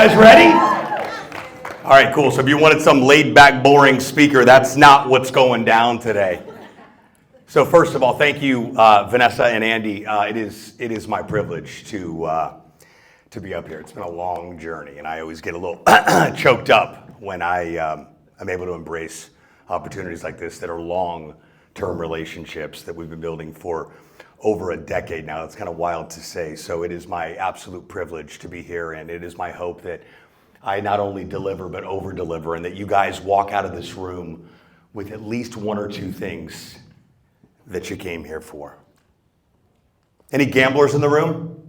guys ready? All right, cool. So if you wanted some laid-back, boring speaker, that's not what's going down today. So first of all, thank you, Vanessa and Andy. It is my privilege to be up here. It's been a long journey, and I always get a little choked up when I'm able to embrace opportunities like this that are long-term relationships that we've been building for over a decade now. It's kind of wild to say. So it is my absolute privilege to be here, and it is my hope that I not only deliver but over-deliver, and that you guys walk out of this room with at least one or two things that you came here for. Any gamblers in the room?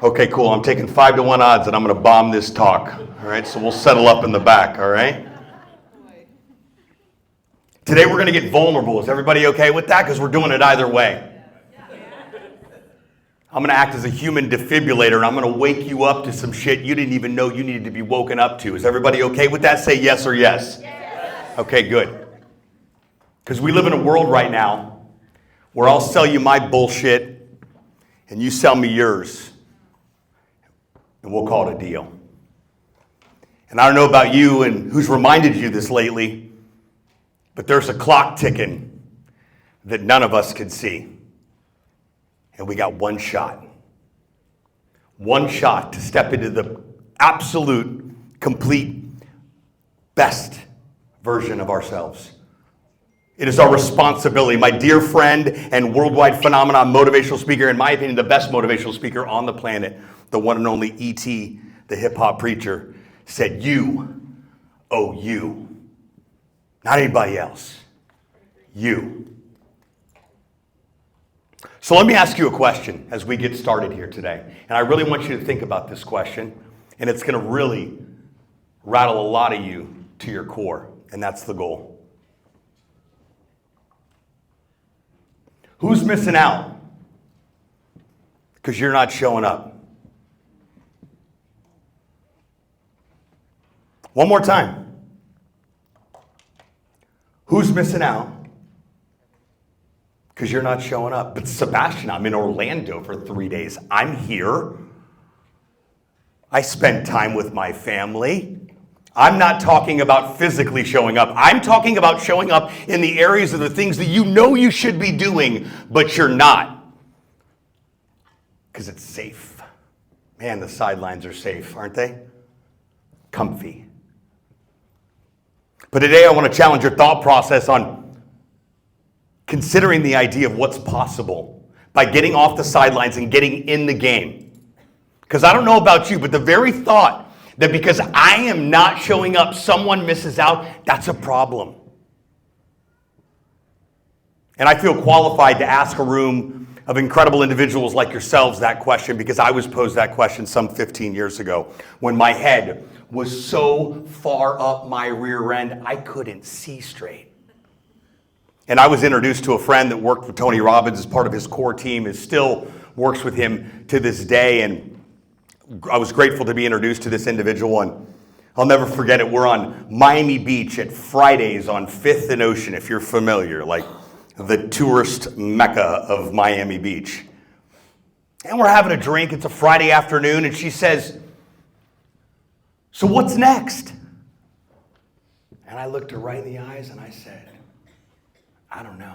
Okay, cool. I'm taking 5-1 odds and I'm going to bomb this talk. All right, so we'll settle up in the back, all right? Today we're going to get vulnerable. Is everybody okay with that? Because we're doing it either way. I'm going to act as a human defibrillator, and I'm going to wake you up to some shit you didn't even know you needed to be woken up to. Is everybody okay with that? Say yes or yes. Yes. Okay, good. Because we live in a world right now where I'll sell you my bullshit and you sell me yours, and we'll call it a deal. And I don't know about you and who's reminded you this lately, but there's a clock ticking that none of us can see. And we got one shot to step into the absolute, complete, best version of ourselves. It is our responsibility. My dear friend and worldwide phenomenon motivational speaker, in my opinion, the best motivational speaker on the planet, the one and only E.T., the hip-hop preacher, said, "You owe you." Not anybody else. You. So let me ask you a question as we get started here today. And I really want you to think about this question, and it's going to really rattle a lot of you to your core, and that's the goal. Who's missing out because you're not showing up? One more time. Who's missing out because you're not showing up? But Sebastian, I'm in Orlando for 3 days. I'm here. I spent time with my family. I'm not talking about physically showing up. I'm talking about showing up in the areas of the things that you know you should be doing, but you're not. Because it's safe. Man, the sidelines are safe, aren't they? Comfy. But today I want to challenge your thought process on considering the idea of what's possible by getting off the sidelines and getting in the game. Because I don't know about you, but the very thought that because I am not showing up, someone misses out, that's a problem. And I feel qualified to ask a room of incredible individuals like yourselves that question, because I was posed that question some 15 years ago when my head was so far up my rear end, I couldn't see straight. And I was introduced to a friend that worked with Tony Robbins as part of his core team, and still works with him to this day. And I was grateful to be introduced to this individual. And I'll never forget it. We're on Miami Beach at Fridays on 5th and Ocean, if you're familiar, like the tourist mecca of Miami Beach. And we're having a drink. It's a Friday afternoon. And she says, "So what's next?" And I looked her right in the eyes and I said, "I don't know."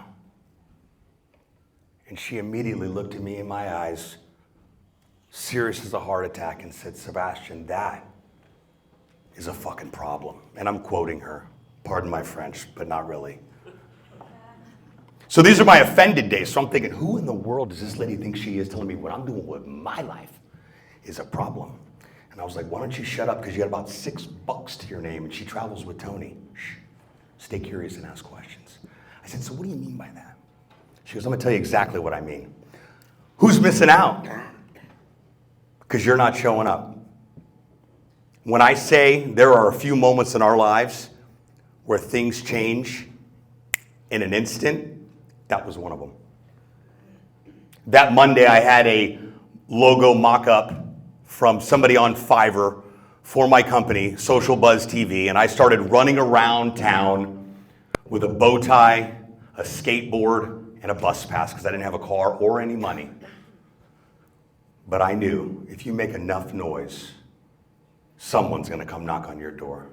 And she immediately looked at me in my eyes, serious as a heart attack, and said, "Sebastian, that is a fucking problem." And I'm quoting her. Pardon my French, but not really. So these are my offended days. So I'm thinking, who in the world does this lady think she is, telling me what I'm doing with my life is a problem? And I was like, "Why don't you shut up, because you got about $6 to your name, and she travels with Tony. Shh. Stay curious and ask questions." I said, "So what do you mean by that?" She goes, "I'm going to tell you exactly what I mean. Who's missing out? Because you're not showing up. When I say there are a few moments in our lives where things change in an instant, that was one of them. That Monday, I had a logo mock-up from somebody on Fiverr for my company, Social Buzz TV, and I started running around town with a bow tie, a skateboard, and a bus pass, because I didn't have a car or any money. But I knew if you make enough noise, someone's going to come knock on your door.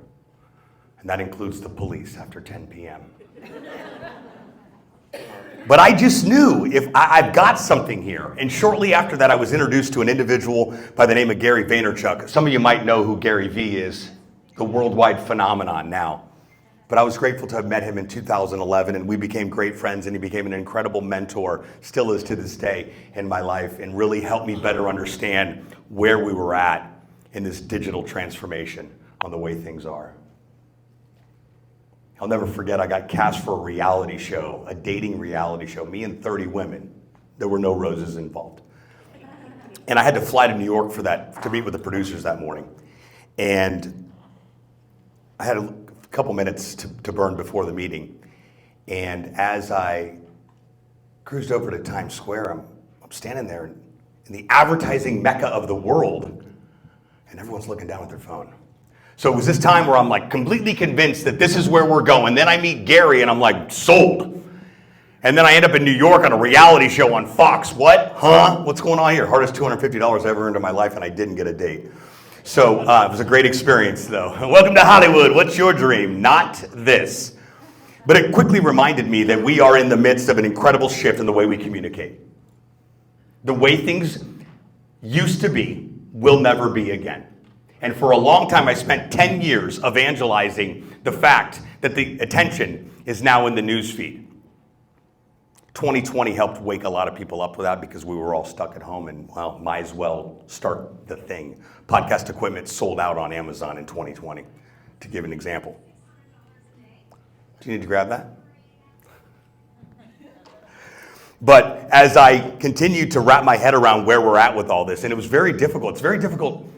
And that includes the police after 10 p.m. But I just knew if I've got something here. And shortly after that, I was introduced to an individual by the name of Gary Vaynerchuk. Some of you might know who Gary V is, the worldwide phenomenon now. But I was grateful to have met him in 2011, and we became great friends, and he became an incredible mentor, still is to this day in my life, and really helped me better understand where we were at in this digital transformation on the way things are. I'll never forget, I got cast for a reality show, a dating reality show, me and 30 women. There were no roses involved. And I had to fly to New York for that, to meet with the producers that morning. And I had a couple minutes to burn before the meeting. And as I cruised over to Times Square, I'm standing there in the advertising mecca of the world, and everyone's looking down at their phone. So it was this time where I'm like completely convinced that this is where we're going. Then I meet Gary and I'm like, sold. And then I end up in New York on a reality show on Fox. What? Huh? What's going on here? Hardest $250 I ever earned in my life, and I didn't get a date. So it was a great experience though. Welcome to Hollywood. What's your dream? Not this. But it quickly reminded me that we are in the midst of an incredible shift in the way we communicate. The way things used to be will never be again. And for a long time, I spent 10 years evangelizing the fact that the attention is now in the news feed. 2020 helped wake a lot of people up with that because we were all stuck at home and, well, might as well start the thing. Podcast equipment sold out on Amazon in 2020, to give an example. Do you need to grab that? But as I continued to wrap my head around where we're at with all this, and it was very difficult. It's very difficult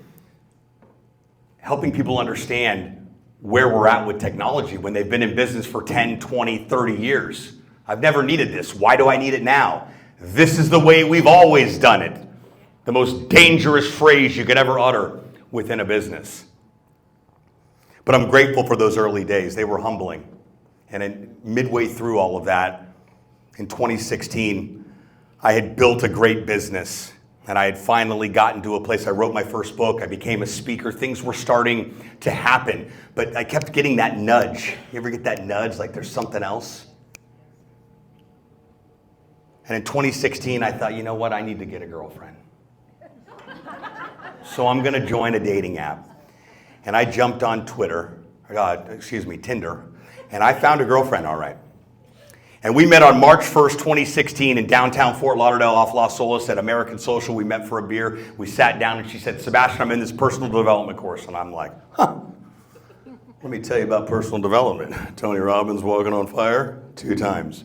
helping people understand where we're at with technology when they've been in business for 10, 20, 30 years. I've never needed this. Why do I need it now? This is the way we've always done it. The most dangerous phrase you could ever utter within a business. But I'm grateful for those early days. They were humbling. And midway through all of that, in 2016, I had built a great business. And I had finally gotten to a place. I wrote my first book. I became a speaker. Things were starting to happen. But I kept getting that nudge. You ever get that nudge like there's something else? And in 2016, I thought, you know what? I need to get a girlfriend. So I'm going to join a dating app. And I jumped on Tinder. And I found a girlfriend, all right. And we met on March 1st, 2016 in downtown Fort Lauderdale off Las Olas at American Social. We met for a beer. We sat down and she said, Sebastian, I'm in this personal development course. And I'm like, huh, let me tell you about personal development. Tony Robbins, Walking on Fire, 2 times.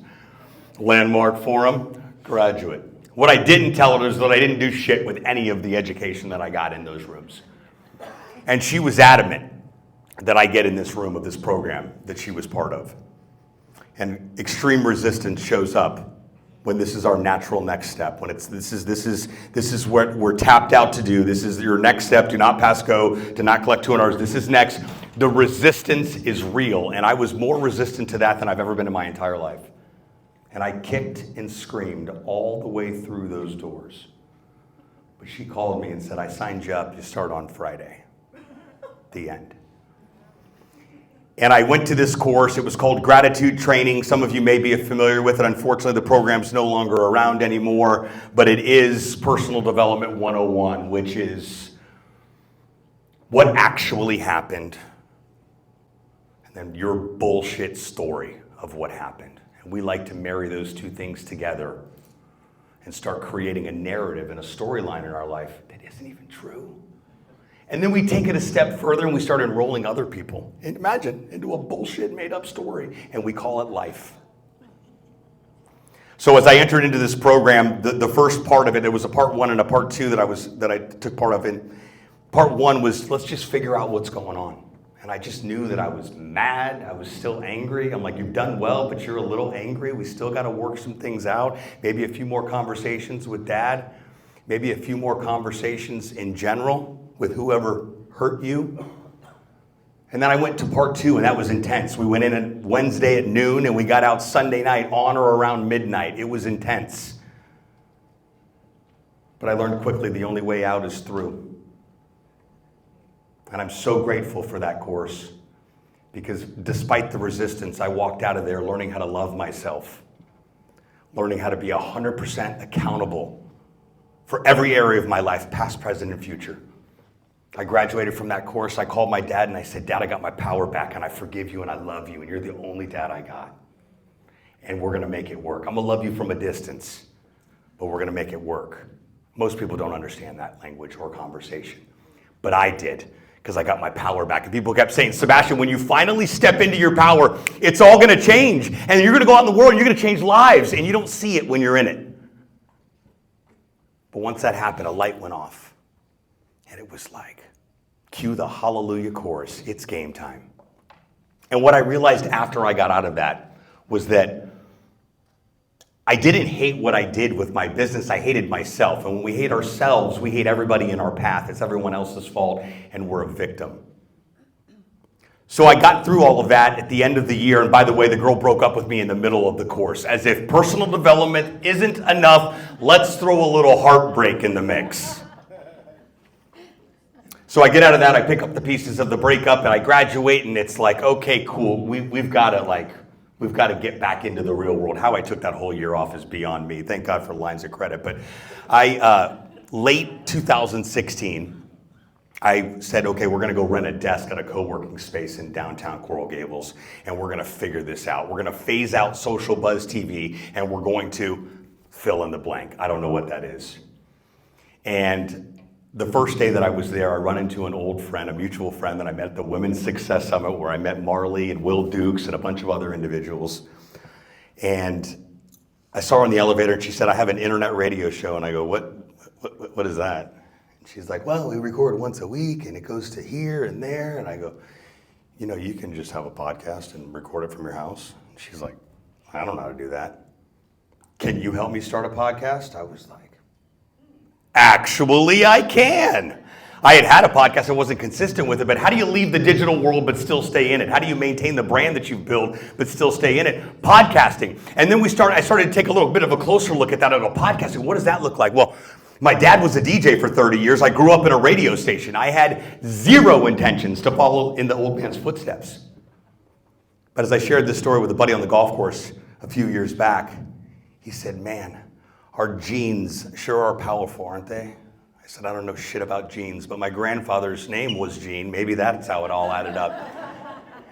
Landmark Forum, graduate. What I didn't tell her is that I didn't do shit with any of the education that I got in those rooms. And she was adamant that I get in this room of this program that she was part of. And extreme resistance shows up when this is our natural next step. When this is what we're tapped out to do. This is your next step. Do not pass go. Do not collect $200. This is next. The resistance is real, and I was more resistant to that than I've ever been in my entire life. And I kicked and screamed all the way through those doors. But she called me and said, I signed you up. You start on Friday. The end. And I went to this course. It was called Gratitude Training. Some of you may be familiar with it. Unfortunately, the program's no longer around anymore, but it is Personal Development 101, which is what actually happened, and then your bullshit story of what happened. And we like to marry those two things together and start creating a narrative and a storyline in our life that isn't even true. And then we take it a step further and we start enrolling other people, and imagine, into a bullshit made up story, and we call it life. So as I entered into this program, the first part of it, there was a part 1 and a part 2 that I took part of. In part 1 was, let's just figure out what's going on. And I just knew that I was mad. I was still angry. I'm like, you've done well, but you're a little angry. We still got to work some things out. Maybe a few more conversations with Dad. Maybe a few more conversations in general with whoever hurt you. And then I went to part 2, and that was intense. We went in on Wednesday at noon, and we got out Sunday night on or around midnight. It was intense. But I learned quickly the only way out is through. And I'm so grateful for that course, because despite the resistance, I walked out of there learning how to love myself, learning how to be 100% accountable for every area of my life, past, present, and future. I graduated from that course. I called my dad and I said, Dad, I got my power back and I forgive you and I love you and you're the only dad I got. And we're gonna make it work. I'm gonna love you from a distance, but we're gonna make it work. Most people don't understand that language or conversation, but I did, because I got my power back. And people kept saying, Sebastian, when you finally step into your power, it's all gonna change and you're gonna go out in the world and you're gonna change lives, and you don't see it when you're in it. But once that happened, a light went off. And it was like, cue the hallelujah chorus, it's game time. And what I realized after I got out of that was that I didn't hate what I did with my business, I hated myself. And when we hate ourselves, we hate everybody in our path. It's everyone else's fault, and we're a victim. So I got through all of that at the end of the year, and by the way, the girl broke up with me in the middle of the course. As if personal development isn't enough, let's throw a little heartbreak in the mix. So I get out of that, I pick up the pieces of the breakup, and I graduate, and it's like, okay, cool, we've got to get back into the real world. How I took that whole year off is beyond me. Thank God for lines of credit. But late 2016, I said, okay, we're going to go rent a desk at a co-working space in downtown Coral Gables, and we're going to figure this out. We're going to phase out Social Buzz TV, and we're going to fill in the blank. I don't know what that is. And the first day that I was there, I run into an old friend, a mutual friend that I met at the Women's Success Summit, where I met Marley and Will Dukes and a bunch of other individuals. And I saw her in the elevator, and she said, I have an internet radio show. And I go, what is that? And she's like, well, we record once a week, and it goes to here and there. And I go, you know, you can just have a podcast and record it from your house. And she's like, I don't know how to do that. Can you help me start a podcast? I was like, actually, I can. I had a podcast, I wasn't consistent with it, but how do you leave the digital world but still stay in it? How do you maintain the brand that you've built but still stay in it? Podcasting. And then I started to take a little bit of a closer look at that. I go, podcasting, what does that look like? Well, my dad was a DJ for 30 years. I grew up in a radio station. I had zero intentions to follow in the old man's footsteps. But as I shared this story with a buddy on the golf course a few years back, he said, man, our genes sure are powerful, aren't they? I said, I don't know shit about genes, but my grandfather's name was Gene. Maybe that's how it all added up.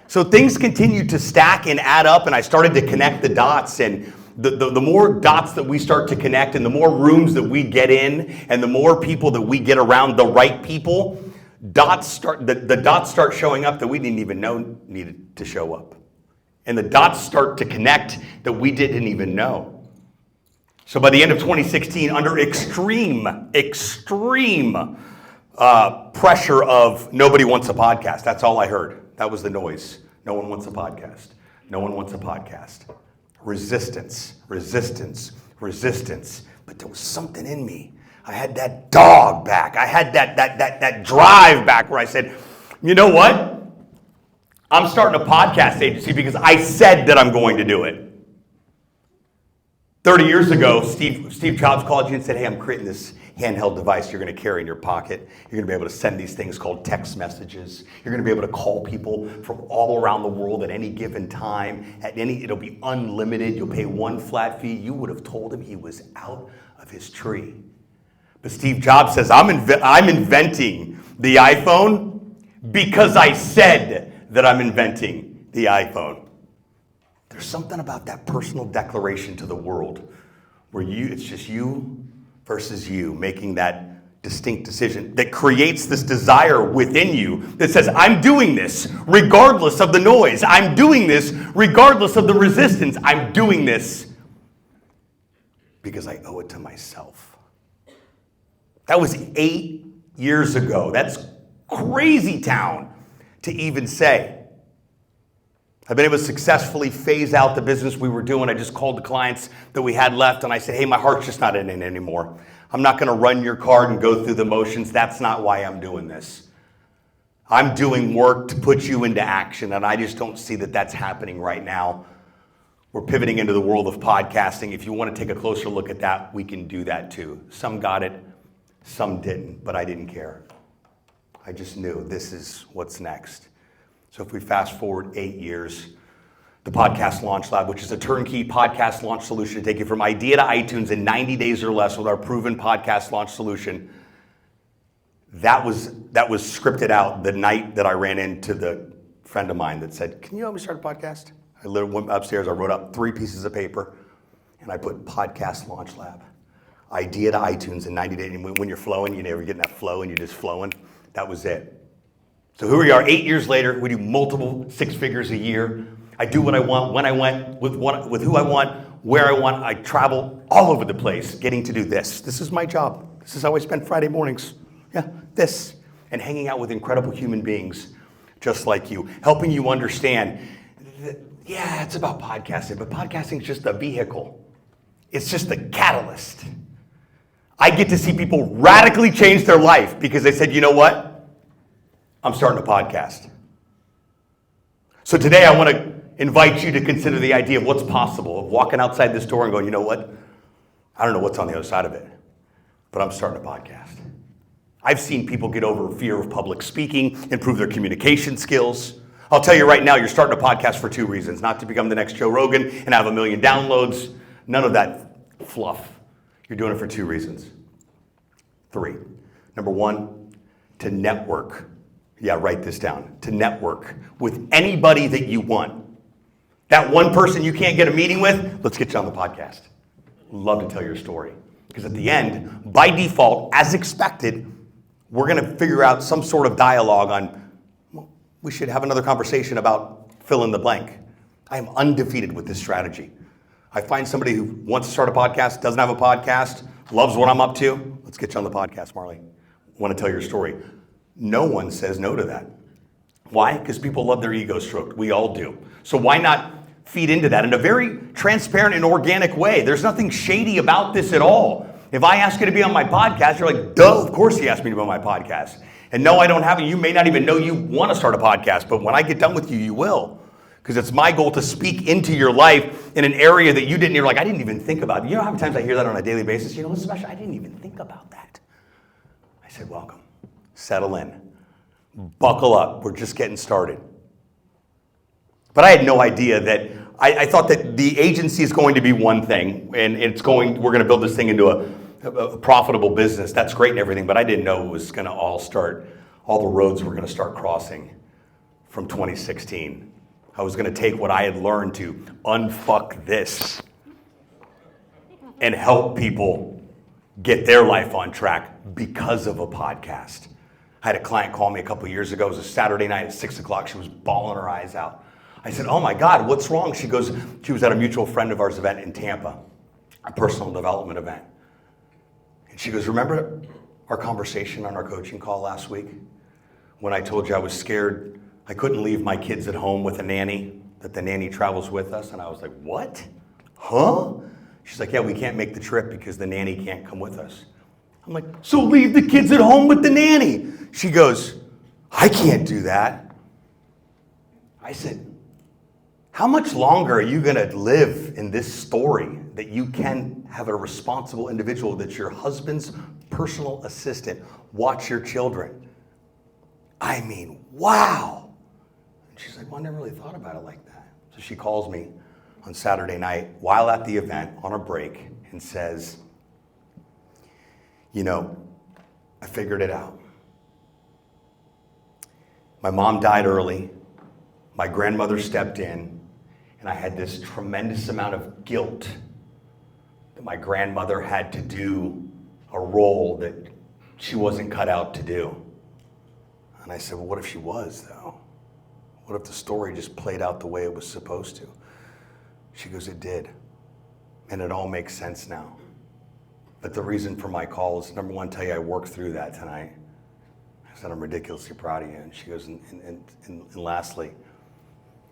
So things continued to stack and add up, and I started to connect the dots. And the more dots that we start to connect, and the more rooms that we get in, and the more people that we get around the right people, the dots start showing up that we didn't even know needed to show up. And the dots start to connect that we didn't even know. So by the end of 2016, under extreme pressure of nobody wants a podcast, that's all I heard. That was the noise. No one wants a podcast. No one wants a podcast. Resistance. But there was something in me. I had that dog back. I had that drive back where I said, you know what? I'm starting a podcast agency because I said that I'm going to do it. 30 years ago, Steve Jobs called you and said, hey, I'm creating this handheld device you're going to carry in your pocket. You're going to be able to send these things called text messages. You're going to be able to call people from all around the world at any given time. It'll be unlimited. You'll pay one flat fee. You would have told him he was out of his tree. But Steve Jobs says, I'm inventing the iPhone because I said that I'm inventing the iPhone. There's something about that personal declaration to the world where it's just you versus you making that distinct decision that creates this desire within you that says, I'm doing this regardless of the noise. I'm doing this regardless of the resistance. I'm doing this because I owe it to myself. That was 8 years ago. That's crazy town to even say. I've been able to successfully phase out the business we were doing. I just called the clients that we had left and I said, hey, my heart's just not in it anymore. I'm not going to run your card and go through the motions. That's not why I'm doing this. I'm doing work to put you into action, and I just don't see that that's happening right now. We're pivoting into the world of podcasting. If you want to take a closer look at that, we can do that too. Some got it, some didn't, but I didn't care. I just knew this is what's next. So if we fast forward 8 years, the Podcast Launch Lab, which is a turnkey podcast launch solution to take you from idea to iTunes in 90 days or less with our proven podcast launch solution. That was scripted out the night that I ran into the friend of mine that said, "Can you help me start a podcast?" I literally went upstairs, I wrote up 3 pieces of paper, and I put Podcast Launch Lab. Idea to iTunes in 90 days. And when you're flowing, you know, you're getting that flow and you're just flowing. That was it. So here we are, 8 years later. We do multiple 6 figures a year. I do what I want, when I want, with who I want, where I want. I travel all over the place getting to do this. This is my job. This is how I spend Friday mornings. Yeah, this. And hanging out with incredible human beings just like you. Helping you understand that, yeah, it's about podcasting, but podcasting is just a vehicle. It's just the catalyst. I get to see people radically change their life because they said, you know what? I'm starting a podcast. So today I want to invite you to consider the idea of what's possible, of walking outside this door and going, you know what? I don't know what's on the other side of it, but I'm starting a podcast. I've seen people get over fear of public speaking, improve their communication skills. I'll tell you right now, you're starting a podcast for 2 reasons. Not to become the next Joe Rogan and have 1 million downloads. None of that fluff. You're doing it for 2 reasons. 3. Number 1, to network. Yeah, write this down. To network with anybody that you want. That one person you can't get a meeting with, let's get you on the podcast. Love to tell your story. Because at the end, by default, as expected, we're going to figure out some sort of dialogue on, well, we should have another conversation about fill in the blank. I am undefeated with this strategy. I find somebody who wants to start a podcast, doesn't have a podcast, loves what I'm up to. Let's get you on the podcast, Marley. Want to tell your story. No one says no to that. Why? Because people love their ego stroked. We all do. So why not feed into that in a very transparent and organic way? There's nothing shady about this at all. If I ask you to be on my podcast, you're like, duh, of course he asked me to be on my podcast. And no, I don't have it. You may not even know you want to start a podcast, but when I get done with you, you will. Because it's my goal to speak into your life in an area that you didn't, you're like, I didn't even think about it. You know how many times I hear that on a daily basis? You know what's special? I didn't even think about that. I said, welcome. Settle in. Buckle up. We're just getting started. But I had no idea that, I thought that the agency is going to be one thing, and we're going to build this thing into a profitable business. That's great and everything, but I didn't know it was going to all the roads were going to start crossing from 2016. I was going to take what I had learned to unfuck this and help people get their life on track because of a podcast. I had a client call me a couple years ago. It was a Saturday night at 6 o'clock. She was bawling her eyes out. I said, oh my God, what's wrong? She goes, she was at a mutual friend of ours event in Tampa, a personal development event. And she goes, remember our conversation on our coaching call last week when I told you I was scared I couldn't leave my kids at home with a nanny, that the nanny travels with us? And I was like, what? Huh? She's like, yeah, we can't make the trip because the nanny can't come with us. I'm like, so leave the kids at home with the nanny. She goes, I can't do that. I said, how much longer are you going to live in this story that you can have a responsible individual that's your husband's personal assistant, watch your children? I mean, wow. And she's like, well, I never really thought about it like that. So she calls me on Saturday night while at the event on a break and says, you know, I figured it out. My mom died early. My grandmother stepped in. And I had this tremendous amount of guilt that my grandmother had to do a role that she wasn't cut out to do. And I said, well, what if she was, though? What if the story just played out the way it was supposed to? She goes, it did. And it all makes sense now. But the reason for my call is, number one, tell you I worked through that tonight. I said, I'm ridiculously proud of you. And she goes, and lastly,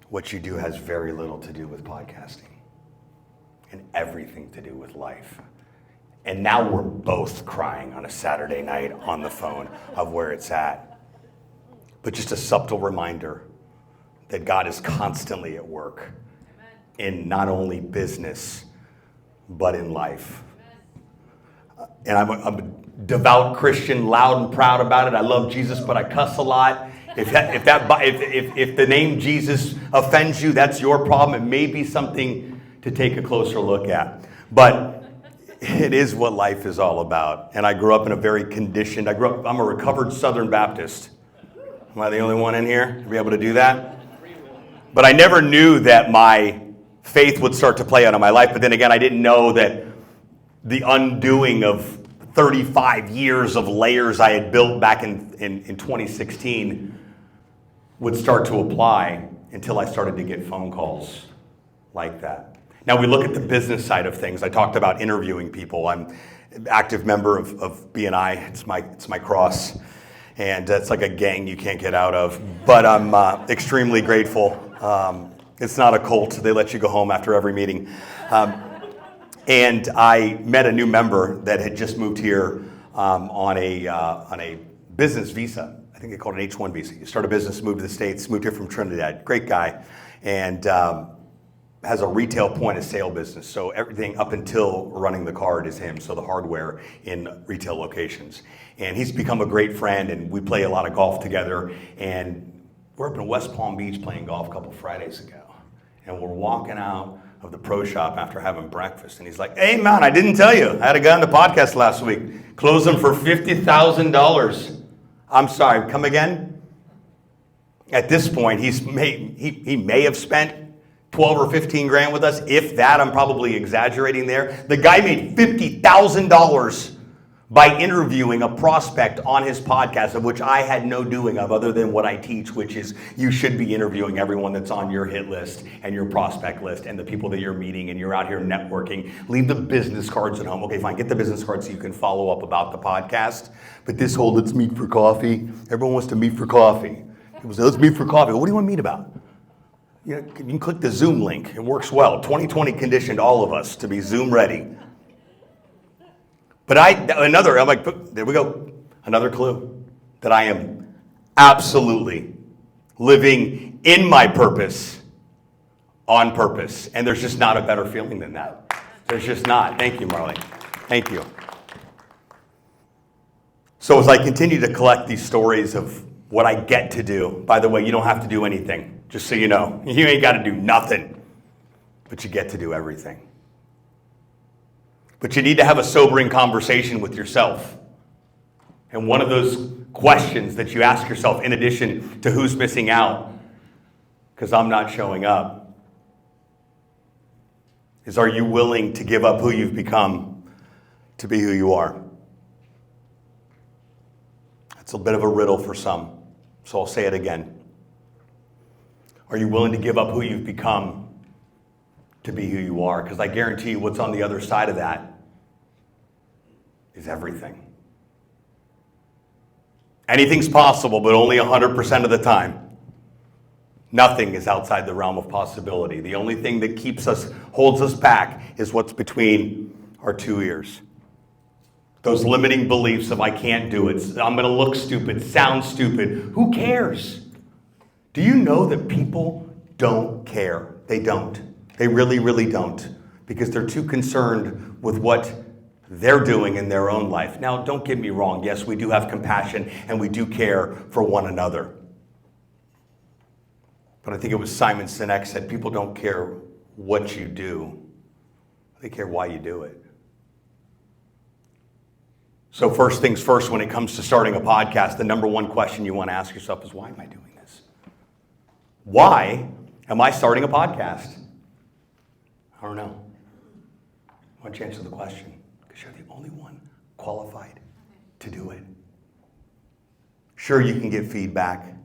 what you do has very little to do with podcasting and everything to do with life. And now we're both crying on a Saturday night on the phone of where it's at. But just a subtle reminder that God is constantly at work in not only business, but in life. And I'm devout Christian, loud and proud about it. I love Jesus, but I cuss a lot. If the name Jesus offends you, that's your problem. It may be something to take a closer look at. But it is what life is all about. And I grew up in a very conditioned, I'm a recovered Southern Baptist. Am I the only one in here to be able to do that? But I never knew that my faith would start to play out in my life. But then again, I didn't know that the undoing of 35 years of layers I had built back in 2016 would start to apply until I started to get phone calls like that. Now we look at the business side of things. I talked about interviewing people. I'm an active member of BNI. It's my cross. And it's like a gang you can't get out of. But I'm extremely grateful. It's not a cult. They let you go home after every meeting. And I met a new member that had just moved here on a business visa. I think they call it an H-1 visa. You start a business, move to the States, moved here from Trinidad. Great guy. And has a retail point of sale business. So everything up until running the card is him. So the hardware in retail locations. And he's become a great friend, and we play a lot of golf together. And we're up in West Palm Beach playing golf a couple Fridays ago. And we're walking out of the pro shop after having breakfast. And he's like, hey man, I didn't tell you. I had a guy on the podcast last week. Closed him for $50,000. I'm sorry, come again? At this point, he may have spent 12 or 15 grand with us. If that, I'm probably exaggerating there. The guy made $50,000 by interviewing a prospect on his podcast, of which I had no doing of other than what I teach, which is you should be interviewing everyone that's on your hit list and your prospect list and the people that you're meeting, and you're out here networking. Leave the business cards at home. Okay, fine, get the business cards so you can follow up about the podcast. But this whole let's meet for coffee, everyone wants to meet for coffee. People say, let's meet for coffee. What do you want to meet about? You can click the Zoom link. It works well. 2020 conditioned all of us to be Zoom ready. But I'm like, there we go. Another clue that I am absolutely living in my purpose on purpose. And there's just not a better feeling than that. There's just not. Thank you, Marley. Thank you. So as I continue to collect these stories of what I get to do, by the way, you don't have to do anything. Just so you know, you ain't got to do nothing, but you get to do everything. But you need to have a sobering conversation with yourself. And one of those questions that you ask yourself, in addition to who's missing out, because I'm not showing up, is are you willing to give up who you've become to be who you are? That's a bit of a riddle for some, so I'll say it again. Are you willing to give up who you've become to be who you are? Because I guarantee you what's on the other side of that is everything. Anything's possible, but only 100% of the time. Nothing is outside the realm of possibility. The only thing that holds us back is what's between our two ears. Those limiting beliefs of I can't do it, I'm going to look stupid, sound stupid. Who cares? Do you know that people don't care? They don't. They really, really don't. Because they're too concerned with what they're doing in their own life. Now, don't get me wrong. Yes, we do have compassion and we do care for one another. But I think it was Simon Sinek said, people don't care what you do. They care why you do it. So first things first, when it comes to starting a podcast, the number one question you want to ask yourself is, why am I doing this? Why am I starting a podcast? I don't know. Why don't you answer the question? Because you're the only one qualified to do it. Sure, you can get feedback,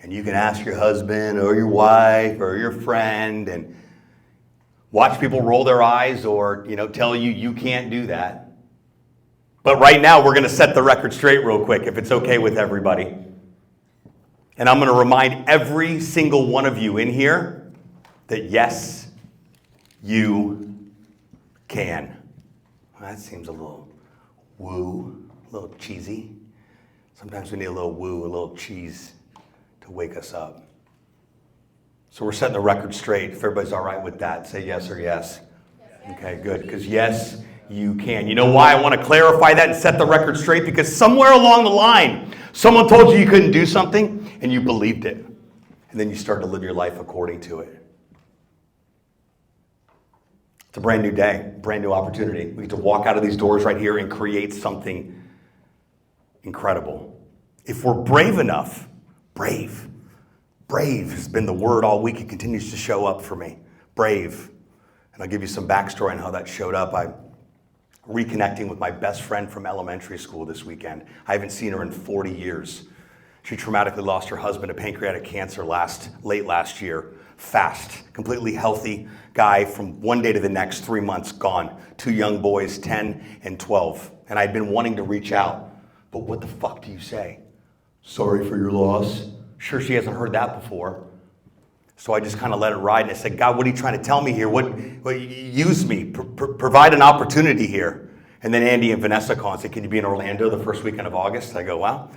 and you can ask your husband or your wife or your friend and watch people roll their eyes or, tell you you can't do that. But right now, we're going to set the record straight real quick, if it's okay with everybody. And I'm going to remind every single one of you in here that yes, you can. Well, that seems a little woo, a little cheesy. Sometimes we need a little woo, a little cheese to wake us up. So we're setting the record straight. If everybody's all right with that, say yes or yes. Okay, good. Because yes, you can. You know why I want to clarify that and set the record straight? Because somewhere along the line, someone told you you couldn't do something and you believed it. And then you start to live your life according to it. It's a brand new day, brand new opportunity. We get to walk out of these doors right here and create something incredible. If we're brave enough, brave has been the word all week. It continues to show up for me. Brave. And I'll give you some backstory on how that showed up. I'm reconnecting with my best friend from elementary school this weekend. I haven't seen her in 40 years. She traumatically lost her husband to pancreatic cancer late last year. Fast, completely healthy guy. From one day to the next, 3 months gone. 2 young boys, 10 and 12. And I'd been wanting to reach out. But what the fuck do you say? Sorry for your loss. Sure, she hasn't heard that before. So I just kind of let it ride. And I said, God, what are you trying to tell me here? Use me. Provide an opportunity here. And then Andy and Vanessa call and say, can you be in Orlando the first weekend of August? I go, well,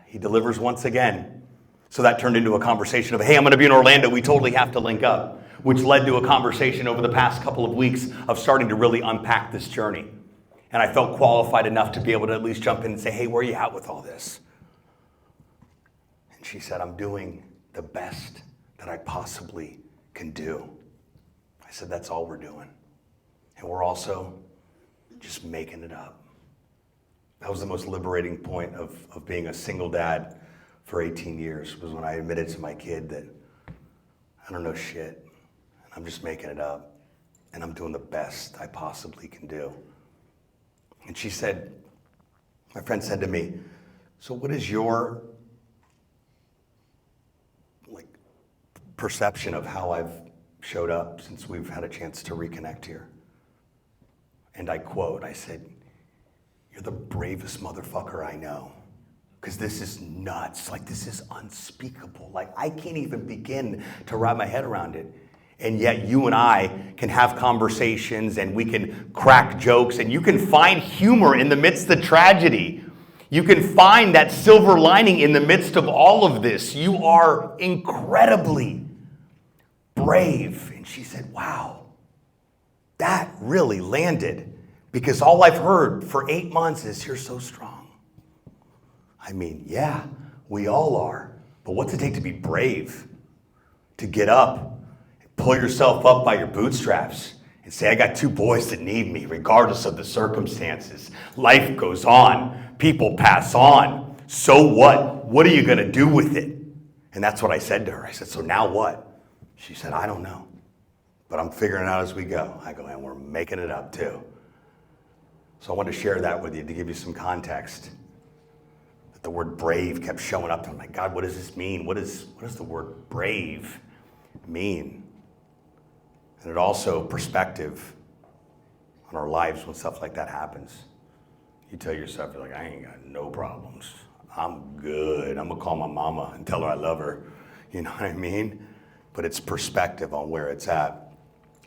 he delivers once again. So that turned into a conversation of, hey, I'm going to be in Orlando. We totally have to link up, which led to a conversation over the past couple of weeks of starting to really unpack this journey. And I felt qualified enough to be able to at least jump in and say, hey, where are you at with all this? And she said, I'm doing the best that I possibly can do. I said, that's all we're doing. And we're also just making it up. That was the most liberating point of being a single dad for 18 years, was when I admitted to my kid that I don't know shit, and I'm just making it up, and I'm doing the best I possibly can do. And she said, my friend said to me, so what is your perception of how I've showed up since we've had a chance to reconnect here? And I quote, I said, you're the bravest motherfucker I know. Because this is nuts. Like, this is unspeakable. Like, I can't even begin to wrap my head around it. And yet you and I can have conversations and we can crack jokes and you can find humor in the midst of tragedy. You can find that silver lining in the midst of all of this. You are incredibly brave. And she said, wow, that really landed, because all I've heard for 8 months is you're so strong. I mean, yeah, we all are. But what's it take to be brave? To get up, pull yourself up by your bootstraps and say, I got 2 boys that need me regardless of the circumstances. Life goes on. People pass on. So what? What are you going to do with it? And that's what I said to her. I said, so now what? She said, I don't know, but I'm figuring it out as we go. I go, and we're making it up too. So I wanted to share that with you to give you some context. That the word brave kept showing up. I'm like, God, what does this mean? What does the word brave mean? And it also perspective on our lives when stuff like that happens. You tell yourself, you're like, I ain't got no problems. I'm good. I'm going to call my mama and tell her I love her. You know what I mean? But it's perspective on where it's at.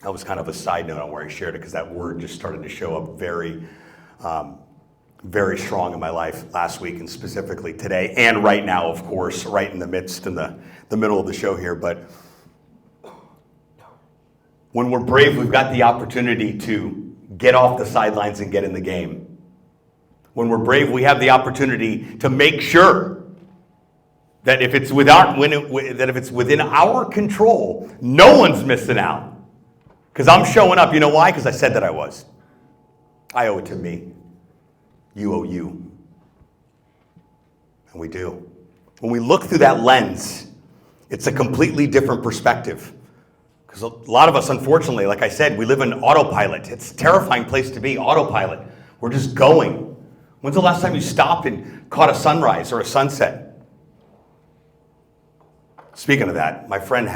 That was kind of a side note on where I shared it, because that word just started to show up very, very strong in my life last week, and specifically today and right now, of course, right in the midst, in the middle of the show here. But when we're brave, we've got the opportunity to get off the sidelines and get in the game. When we're brave, we have the opportunity to make sure that if it's within our control, no one's missing out. Because I'm showing up. You know why? Because I said that I was. I owe it to me. You owe you. And we do. When we look through that lens, it's a completely different perspective. Because a lot of us, unfortunately, like I said, we live in autopilot. It's a terrifying place to be, autopilot. We're just going. When's the last time you stopped and caught a sunrise or a sunset? Speaking of that, my friend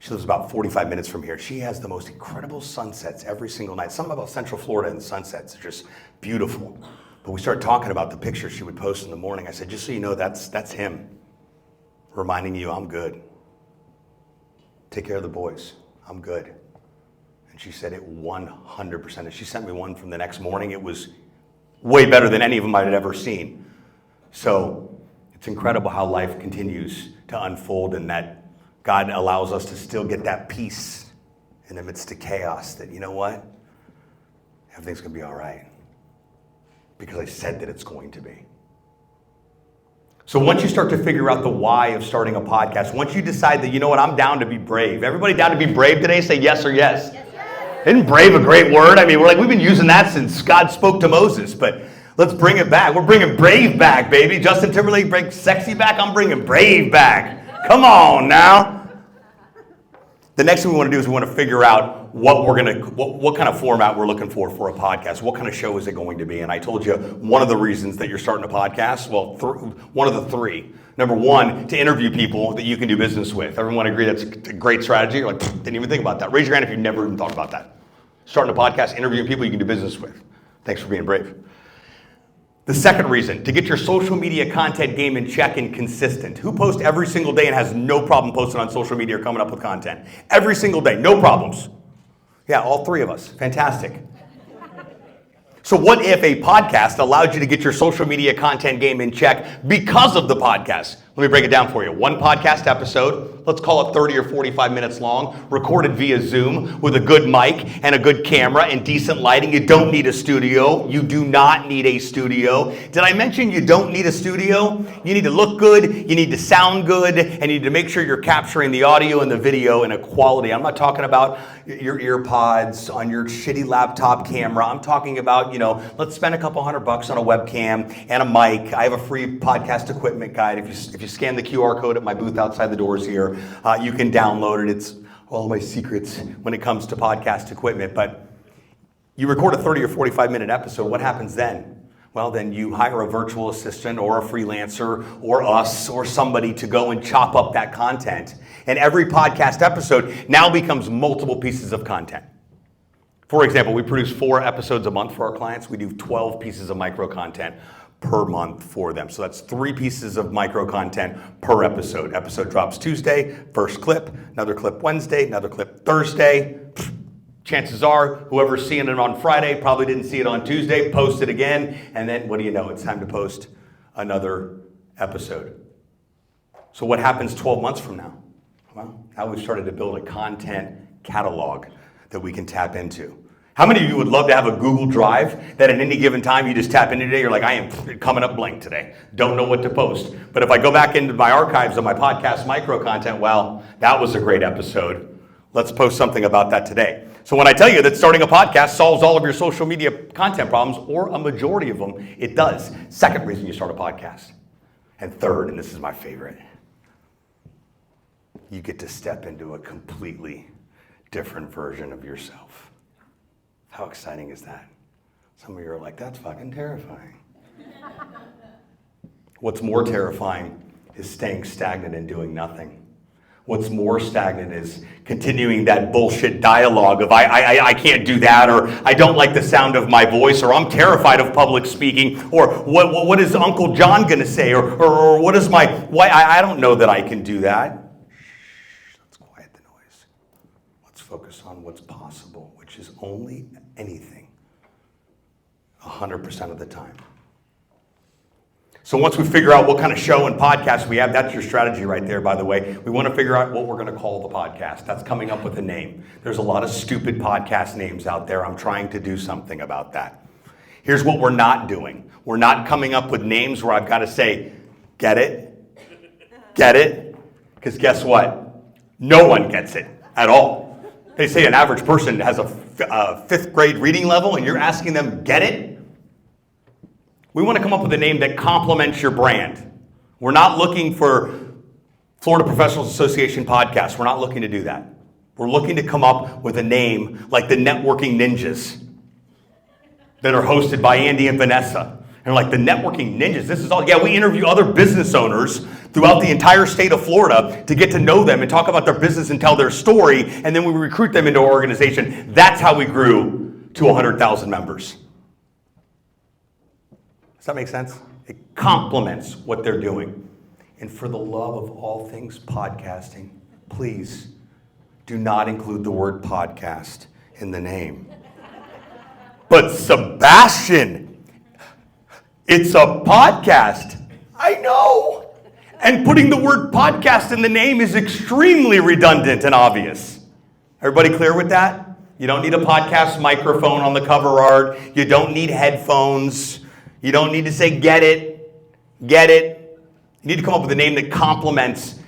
she lives about 45 minutes from here. She has the most incredible sunsets every single night. Something about Central Florida and the sunsets are just beautiful. But we started talking about the pictures she would post in the morning. I said, just so you know, that's him reminding you I'm good. Take care of the boys. I'm good. And she said it 100%. And she sent me one from the next morning. It was way better than any of them I had ever seen. So it's incredible how life continues to unfold, and that God allows us to still get that peace in the midst of chaos. That, you know what? everything's going to be all right. Because I said that it's going to be. So once you start to figure out the why of starting a podcast, once you decide that, you know what, I'm down to be brave. Everybody down to be brave today? Say yes or yes. Isn't brave a great word? I mean, we've been using that since God spoke to Moses, but let's bring it back. We're bringing brave back, baby. Justin Timberlake brings sexy back. I'm bringing brave back. Come on now. The next thing we want to do is we want to figure out what kind of format we're looking for a podcast. What kind of show is it going to be? And I told you one of the reasons that you're starting a podcast, well, one of the three. Number one, to interview people that you can do business with. Everyone agree that's a great strategy? You're like, didn't even think about that. Raise your hand if you've never even thought about that. Starting a podcast, interviewing people you can do business with. Thanks for being brave. The second reason, to get your social media content game in check and consistent. Who posts every single day and has no problem posting on social media or coming up with content? Every single day, no problems. Yeah, all three of us. Fantastic. So what if a podcast allowed you to get your social media content game in check because of the podcast? Let me break it down for you. One podcast episode, let's call it 30 or 45 minutes long, recorded via Zoom with a good mic and a good camera and decent lighting. You don't need a studio. You do not need a studio. Did I mention you don't need a studio? You need to look good, you need to sound good, and you need to make sure you're capturing the audio and the video in a quality. I'm not talking about your ear pods on your shitty laptop camera. I'm talking about, let's spend a couple $100 on a webcam and a mic. I have a free podcast equipment guide. If you scan the QR code at my booth outside the doors here, you can download it. It's all my secrets when it comes to podcast equipment. But you record a 30 or 45 minute episode. What happens then? Well, then you hire a virtual assistant or a freelancer or us or somebody to go and chop up that content. And every podcast episode now becomes multiple pieces of content. For example, we produce 4 episodes a month for our clients. We do 12 pieces of micro content per month for them. So that's 3 pieces of micro content per episode. Episode drops Tuesday, first clip, another clip Wednesday, another clip Thursday. Chances are whoever's seeing it on Friday probably didn't see it on Tuesday, post it again, and then what do you know? It's time to post another episode. So what happens 12 months from now? Well, now we've started to build a content catalog that we can tap into. How many of you would love to have a Google Drive that at any given time you just tap into today, you're like, I am coming up blank today. Don't know what to post. But if I go back into my archives of my podcast micro content, well, that was a great episode. Let's post something about that today. So when I tell you that starting a podcast solves all of your social media content problems, or a majority of them, it does. Second reason you start a podcast. And third, and this is my favorite, you get to step into a completely different version of yourself. How exciting is that? Some of you are like, that's fucking terrifying. What's more terrifying is staying stagnant and doing nothing. What's more stagnant is continuing that bullshit dialogue of I can't do that, or I don't like the sound of my voice, or I'm terrified of public speaking, or what is Uncle John going to say, or what is why I don't know that I can do that. Shh, let's quiet the noise. Let's focus on what's possible, which is only anything 100% of the time. So once we figure out what kind of show and podcast we have, that's your strategy right there, by the way. We want to figure out what we're going to call the podcast. That's coming up with a name. There's a lot of stupid podcast names out there. I'm trying to do something about that. Here's what we're not doing. We're not coming up with names where I've got to say, get it? Get it? Because guess what? No one gets it at all. They say an average person has a 5th grade reading level, and you're asking them, get it? We want to come up with a name that complements your brand. We're not looking for Florida Professionals Association podcast. We're not looking to do that. We're looking to come up with a name like the Networking Ninjas that are hosted by Andy and Vanessa. And like the Networking Ninjas, this is all, yeah, we interview other business owners throughout the entire state of Florida to get to know them and talk about their business and tell their story, and then we recruit them into our organization. That's how we grew to 100,000 members. Does that make sense? It complements what they're doing. And for the love of all things podcasting, please do not include the word podcast in the name. But Sebastian, it's a podcast. I know. And putting the word podcast in the name is extremely redundant and obvious. Everybody clear with that? You don't need a podcast microphone on the cover art. You don't need headphones. You don't need to say, get it, get it. You need to come up with a name that complements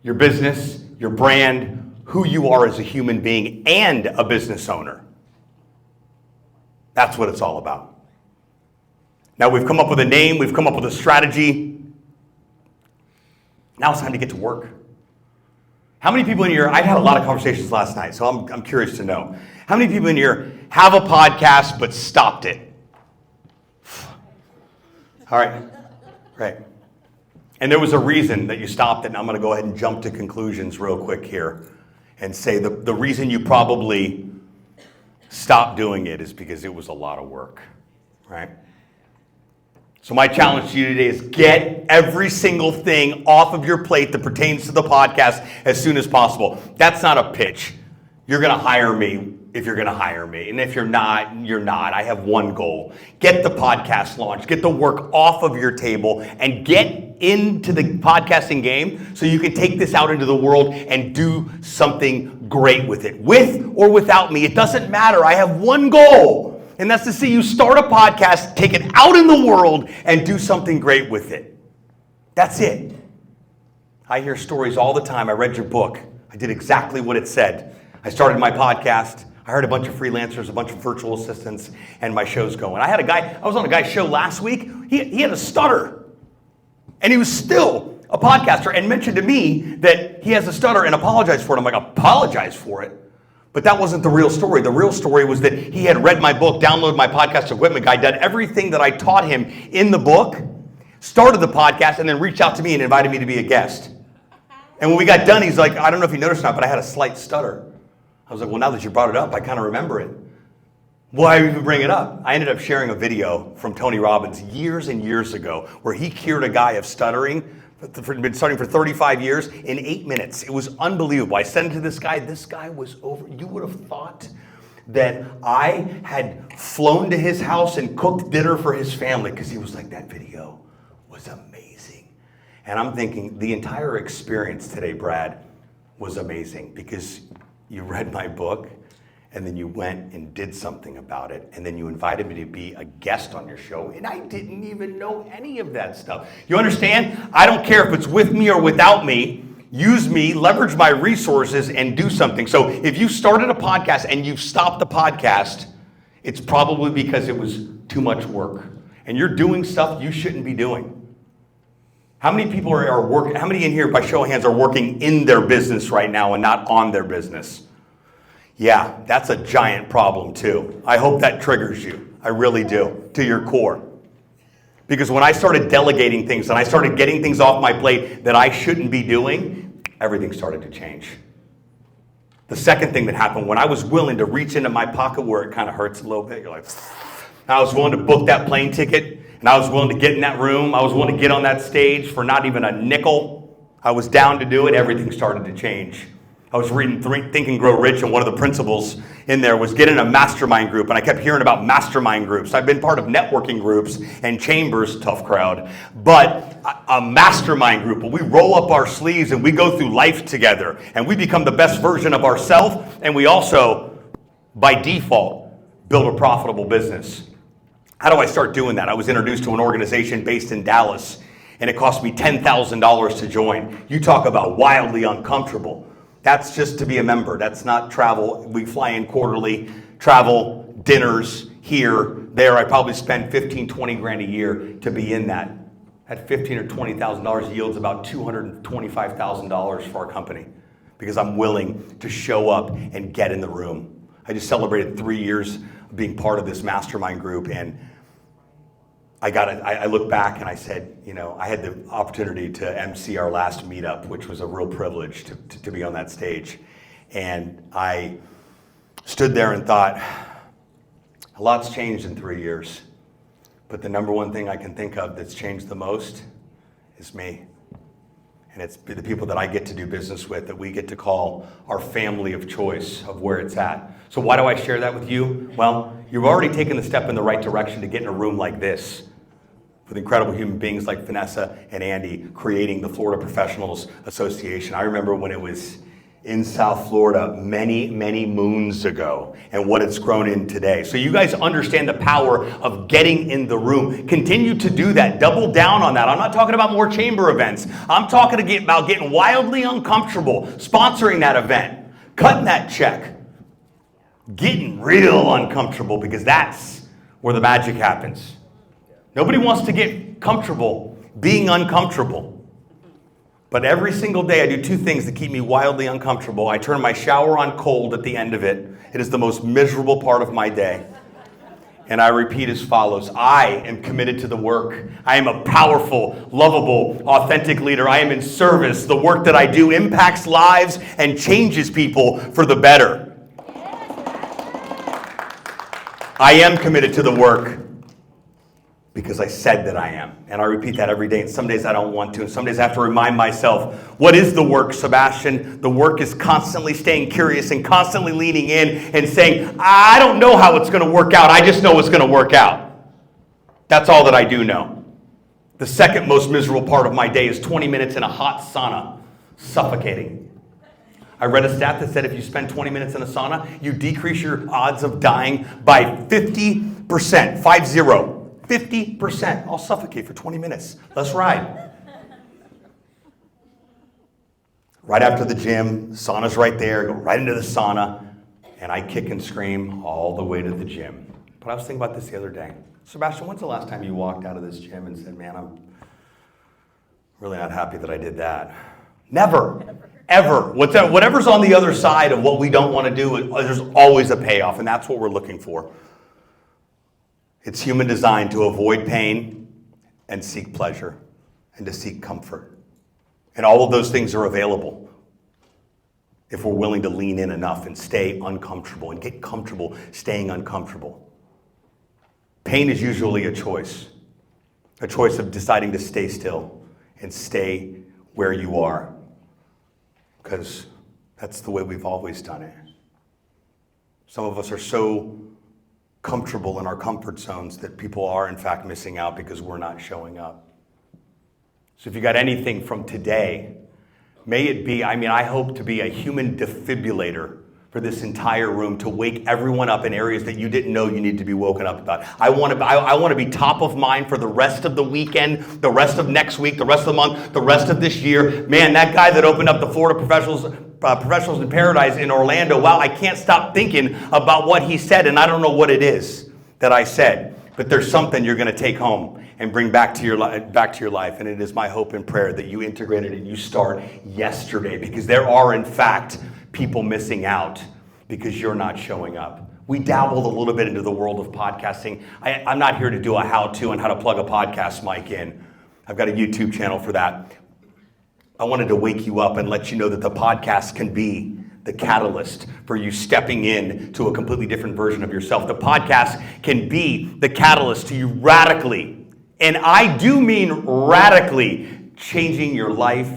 your business, your brand, who you are as a human being and a business owner. That's what it's all about. Now we've come up with a name, we've come up with a strategy. Now it's time to get to work. How many people in here, I had a lot of conversations last night, so I'm curious to know. How many people in here have a podcast but stopped it? All right, right. And there was a reason that you stopped it, and I'm going to go ahead and jump to conclusions real quick here and say the reason you probably stopped doing it is because it was a lot of work, right? So my challenge to you today is get every single thing off of your plate that pertains to the podcast as soon as possible. That's not a pitch. You're going to hire me if you're going to hire me. And if you're not, you're not. I have one goal. Get the podcast launched. Get the work off of your table and get into the podcasting game so you can take this out into the world and do something great with it. With or without me, it doesn't matter. I have one goal. And that's to see you start a podcast, take it out in the world, and do something great with it. That's it. I hear stories all the time. I read your book. I did exactly what it said. I started my podcast. I heard a bunch of freelancers, a bunch of virtual assistants, and my show's going. I was on a guy's show last week. He had a stutter. And he was still a podcaster and mentioned to me that he has a stutter and apologized for it. I'm like, apologize for it? But that wasn't the real story. The real story was that he had read my book, downloaded my podcast equipment guide, done everything that I taught him in the book, started the podcast, and then reached out to me and invited me to be a guest. And when we got done, he's like, I don't know if you noticed or not, but I had a slight stutter. I was like, well, now that you brought it up, I kind of remember it. Why even bring it up? I ended up sharing a video from Tony Robbins years and years ago where he cured a guy of stuttering. Been studying for 35 years in 8 minutes. It was unbelievable. I sent it to this guy. This guy was over. You would have thought that I had flown to his house and cooked dinner for his family because he was like, that video was amazing. And I'm thinking the entire experience today, Brad, was amazing because you read my book and then you went and did something about it, and then you invited me to be a guest on your show, and I didn't even know any of that stuff. You understand? I don't care if it's with me or without me. Use me, leverage my resources, and do something. So if you started a podcast and you've stopped the podcast, it's probably because it was too much work, and you're doing stuff you shouldn't be doing. How many people are working? How many in here, by show of hands, are working in their business right now and not on their business? Yeah, that's a giant problem too. I hope that triggers you. I really do, to your core. Because when I started delegating things and I started getting things off my plate that I shouldn't be doing, everything started to change. The second thing that happened, when I was willing to reach into my pocket where it kind of hurts a little bit, you're like, I was willing to book that plane ticket, and I was willing to get in that room. I was willing to get on that stage for not even a nickel. I was down to do it. Everything started to change. I was reading Think and Grow Rich, and one of the principles in there was get in a mastermind group. And I kept hearing about mastermind groups. I've been part of networking groups and chambers, tough crowd, but a mastermind group where we roll up our sleeves and we go through life together and we become the best version of ourselves. And we also, by default, build a profitable business. How do I start doing that? I was introduced to an organization based in Dallas, and it cost me $10,000 to join. You talk about wildly uncomfortable. That's just to be a member. That's not travel. We fly in quarterly, travel, dinners, here, there. I probably spend 15, 20 grand a year to be in that. At $15,000 or $20,000 yields about $225,000 for our company because I'm willing to show up and get in the room. I just celebrated 3 years of being part of this mastermind group, and I look back and I said, I had the opportunity to MC our last meetup, which was a real privilege to be on that stage. And I stood there and thought, a lot's changed in 3 years. But the number one thing I can think of that's changed the most is me. And it's the people that I get to do business with that we get to call our family of choice of where it's at. So why do I share that with you? Well, you've already taken the step in the right direction to get in a room like this with incredible human beings like Vanessa and Andy creating the Florida Professionals Association. I remember when it was in South Florida many, many moons ago and what it's grown in today. So you guys understand the power of getting in the room. Continue to do that. Double down on that. I'm not talking about more chamber events. I'm talking about getting wildly uncomfortable, sponsoring that event, cutting that check, getting real uncomfortable, because that's where the magic happens. Nobody wants to get comfortable being uncomfortable. But every single day I do two things that keep me wildly uncomfortable. I turn my shower on cold at the end of it. It is the most miserable part of my day. And I repeat as follows. I am committed to the work. I am a powerful, lovable, authentic leader. I am in service. The work that I do impacts lives and changes people for the better. I am committed to the work because I said that I am. And I repeat that every day. And some days I don't want to. And some days I have to remind myself, what is the work, Sebastian? The work is constantly staying curious and constantly leaning in and saying, I don't know how it's going to work out. I just know it's going to work out. That's all that I do know. The second most miserable part of my day is 20 minutes in a hot sauna, suffocating. I read a stat that said if you spend 20 minutes in a sauna, you decrease your odds of dying by 50%, 50%. I'll suffocate for 20 minutes. Let's ride. Right after the gym, sauna's right there, go right into the sauna, and I kick and scream all the way to the gym. But I was thinking about this the other day. Sebastian, when's the last time you walked out of this gym and said, man, I'm really not happy that I did that? Never. Ever. Whatever's on the other side of what we don't want to do, there's always a payoff, and that's what we're looking for. It's human design to avoid pain and seek pleasure and to seek comfort. And all of those things are available if we're willing to lean in enough and stay uncomfortable and get comfortable staying uncomfortable. Pain is usually a choice of deciding to stay still and stay where you are, because that's the way we've always done it. Some of us are so comfortable in our comfort zones that people are in fact missing out because we're not showing up. So if you got anything from today, may it be, I hope to be a human defibrillator for this entire room, to wake everyone up in areas that you didn't know you need to be woken up about. I want to be top of mind for the rest of the weekend, the rest of next week, the rest of the month, the rest of this year. Man, that guy that opened up the Florida Professionals in Paradise in Orlando, wow, I can't stop thinking about what he said, and I don't know what it is that I said, but there's something you're going to take home and bring back to your life, and it is my hope and prayer that you integrate it and you start yesterday, because there are, in fact, people missing out because you're not showing up. We dabbled a little bit into the world of podcasting. I'm not here to do a how-to on how to plug a podcast mic in. I've got a YouTube channel for that. I wanted to wake you up and let you know that the podcast can be the catalyst for you stepping in to a completely different version of yourself. The podcast can be the catalyst to you radically, and I do mean radically, changing your life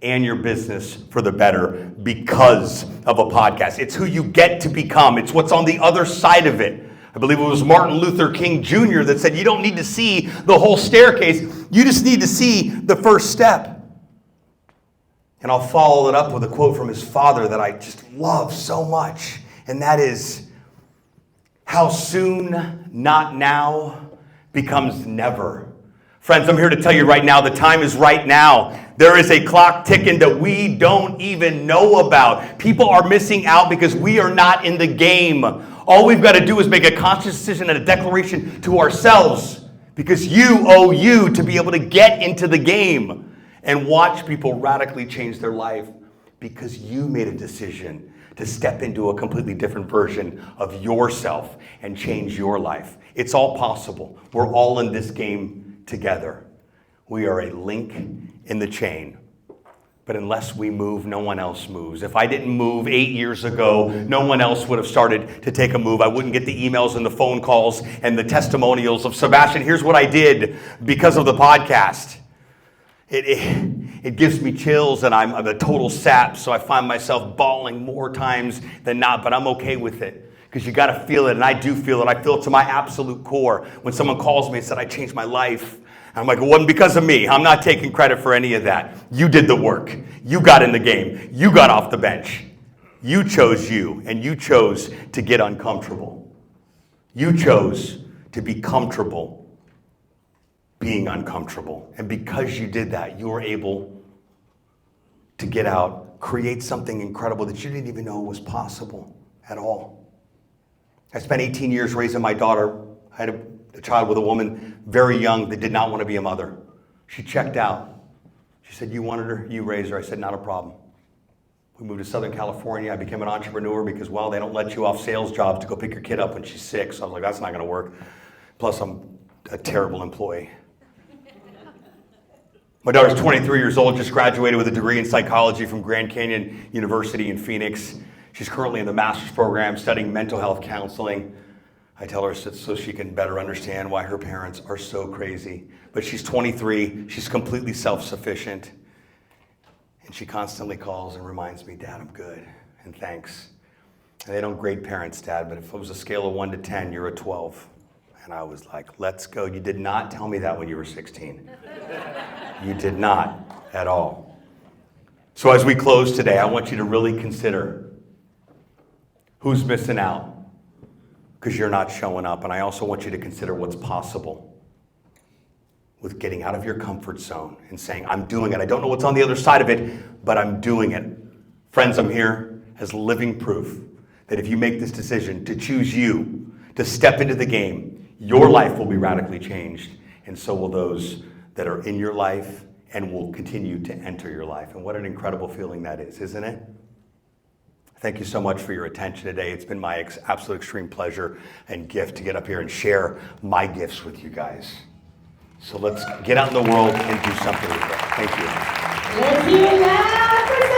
and your business for the better because of a podcast. It's who you get to become. It's what's on the other side of it. I believe it was Martin Luther King Jr. that said, you don't need to see the whole staircase. You just need to see the first step. And I'll follow it up with a quote from his father that I just love so much. And that is, how soon, not now, becomes never. Friends, I'm here to tell you right now, the time is right now. There is a clock ticking that we don't even know about. People are missing out because we are not in the game. All we've got to do is make a conscious decision and a declaration to ourselves, because you owe you to be able to get into the game and watch people radically change their life because you made a decision to step into a completely different version of yourself and change your life. It's all possible. We're all in this game together. We are a link in the chain. But unless we move, no one else moves. If I didn't move 8 years ago, no one else would have started to take a move. I wouldn't get the emails and the phone calls and the testimonials of, Sebastian, here's what I did because of the podcast. It gives me chills, and I'm a total sap, so I find myself bawling more times than not, but I'm okay with it. Because you got to feel it, and I do feel it. I feel it to my absolute core. When someone calls me and said, I changed my life, I'm like, it wasn't because of me. I'm not taking credit for any of that. You did the work. You got in the game. You got off the bench. You chose you, and you chose to get uncomfortable. You chose to be comfortable being uncomfortable. And because you did that, you were able to get out, create something incredible that you didn't even know was possible at all. I spent 18 years raising my daughter. I had a child with a woman very young that did not want to be a mother. She checked out. She said, you wanted her, you raised her. I said, not a problem. We moved to Southern California. I became an entrepreneur because, well, they don't let you off sales jobs to go pick your kid up when she's sick. So I was like, that's not going to work. Plus, I'm a terrible employee. My daughter's 23 years old, just graduated with a degree in psychology from Grand Canyon University in Phoenix. She's currently in the master's program studying mental health counseling. I tell her so she can better understand why her parents are so crazy. But she's 23, she's completely self-sufficient. And she constantly calls and reminds me, Dad, I'm good, and thanks. And they don't grade parents, Dad, but if it was a scale of 1 to 10, you're a 12. And I was like, let's go. You did not tell me that when you were 16. You did not at all. So as we close today, I want you to really consider who's missing out because you're not showing up. And I also want you to consider what's possible with getting out of your comfort zone and saying, I'm doing it. I don't know what's on the other side of it, but I'm doing it. Friends, I'm here as living proof that if you make this decision to choose you, to step into the game, your life will be radically changed, and so will those that are in your life and will continue to enter your life. And what an incredible feeling that is, isn't it? Thank you so much for your attention today. It's been my absolute extreme pleasure and gift to get up here and share my gifts with you guys. So let's get out in the world and do something with it. Thank you. Let's hear it loud for